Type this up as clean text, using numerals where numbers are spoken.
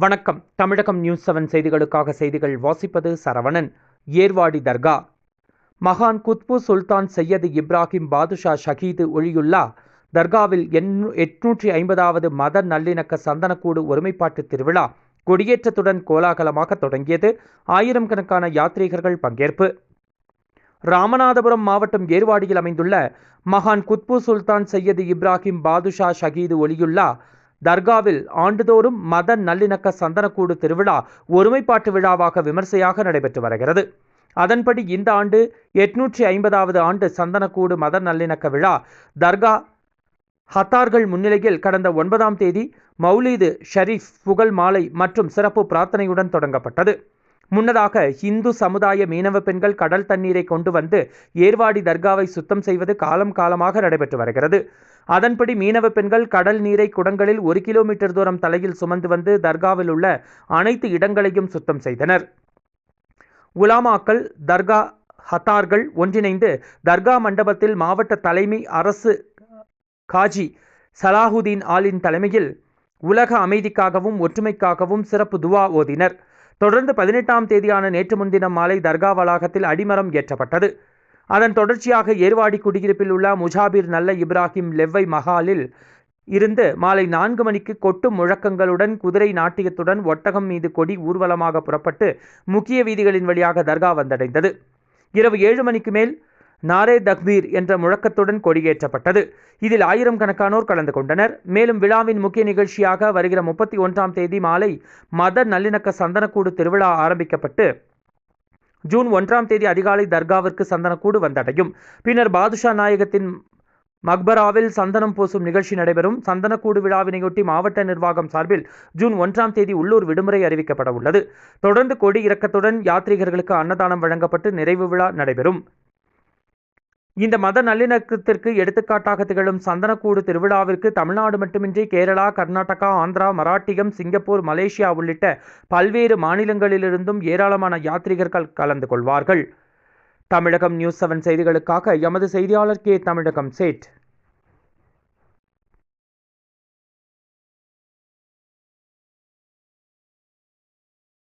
வணக்கம். தமிழகம் நியூஸ் 7 செய்திகளுக்காக செய்திகள் வாசிப்பது சரவணன். ஏர்வாடி தர்கா. மகான் குத்பு சுல்தான் சையது இப்ராஹிம் பாதுஷா ஷஹீது ஒளியுல்லா தர்காவில் 850வது மத நல்லிணக்க சந்தனக்கூடு ஒருமைப்பாட்டு திருவிழா கொடியேற்றத்துடன் கோலாகலமாக தொடங்கியது. ஆயிரக்கணக்கான யாத்ரீகர்கள் பங்கேற்பு. ராமநாதபுரம் மாவட்டம் ஏர்வாடியில் அமைந்துள்ள மகான் குத்பு சுல்தான் சையது இப்ராஹிம் பாதுஷா ஷஹீது ஒளியுல்லா தர்காவில் ஆண்டுதோறும் மத நல்லிணக்க சந்தனக்கூடு திருவிழா ஒருமைப்பாட்டு விழாவாக விமர்சையாக நடைபெற்று வருகிறது. அதன்படி இந்த ஆண்டு 850வது ஆண்டு சந்தனக்கூடு மத நல்லிணக்க விழா தர்கா ஹத்தார்கள் முன்னிலையில் கடந்த 9ஆம் தேதி மௌலீது ஷரீஃப் புகழ் மாலை மற்றும் சிறப்பு பிரார்த்தனையுடன் தொடங்கப்பட்டது. முன்னதாக இந்து சமுதாய மீனவ பெண்கள் கடல் தண்ணீரை கொண்டு வந்து ஏர்வாடி தர்காவை சுத்தம் செய்வது காலமாக நடைபெற்று வருகிறது. அதன்படி மீனவ பெண்கள் கடல் நீரை குடங்களில் 1 கிலோமீட்டர் தூரம் தலையில் சுமந்து வந்து தர்காவில் உள்ள அனைத்து இடங்களையும் சுத்தம் செய்தனர். உலாமாக்கள், தர்கா ஹத்தார்கள் ஒன்றிணைந்து தர்கா மண்டபத்தில் மாவட்ட தலைமை அரசு காஜி சலாஹுதீன் ஆலின் தலைமையில் உலக அமைதிக்காகவும் ஒற்றுமைக்காகவும் சிறப்பு துவா ஓதினர். தொடர்ந்து 18ஆம் தேதியான நேற்று முன்தினம் மாலை தர்கா வளாகத்தில் அடிமரம் ஏற்றப்பட்டது. அதன் தொடர்ச்சியாக ஏர்வாடி குடியிருப்பில் உள்ள முஜாபிர் நல்ல இப்ராஹிம் லெவ்வை மஹாலில் இருந்து மாலை 4 மணிக்கு கொட்டும் முழக்கங்களுடன் குதிரை நாட்டியத்துடன் ஒட்டகம் மீது கொடி ஊர்வலமாக புறப்பட்டு முக்கிய வீதிகளின் வழியாக தர்கா வந்தடைந்தது. இரவு 7 மணிக்கு மேல் நாரே தக்பீர் என்ற முழக்கத்துடன் கொடியேற்றப்பட்டது. இதில் ஆயிரக்கணக்கானோர் கலந்து கொண்டனர். மேலும் விழாவின் முக்கிய நிகழ்ச்சியாக வருகிற 31ஆம் தேதி மாலை மத நல்லிணக்க சந்தனக்கூடு திருவிழா ஆரம்பிக்கப்பட்டு ஜூன் 1ஆம் தேதி அதிகாலை தர்காவிற்கு சந்தனக்கூடு வந்தடையும். பின்னர் பாதுஷா நாயகத்தின் மக்பராவில் சந்தனம் பூசும் நிகழ்ச்சி நடைபெறும். சந்தனக்கூடு விழாவினையொட்டி மாவட்ட நிர்வாகம் சார்பில் ஜூன் 1ஆம் தேதி உள்ளூர் விடுமுறை அறிவிக்கப்பட உள்ளது. தொடர்ந்து கொடி இறக்கத்துடன் யாத்ரீகர்களுக்கு அன்னதானம் வழங்கப்பட்டு நிறைவு விழா நடைபெறும். இந்த மத நல்லிணக்கத்திற்கு எடுத்துக்காட்டாக திகழும் சந்தனக்கூடு திருவிழாவிற்கு தமிழ்நாடு மட்டுமின்றி கேரளா, கர்நாடகா, ஆந்திரா, மராட்டியம், சிங்கப்பூர், மலேசியா உள்ளிட்ட பல்வேறு மாநிலங்களிலிருந்தும் ஏராளமான யாத்ரீகர்கள் கலந்து கொள்வார்கள். தமிழகம் நியூஸ் 7 செய்திகளுக்காக எமது செய்தியாளர் கே. தமிழகம் சேட்.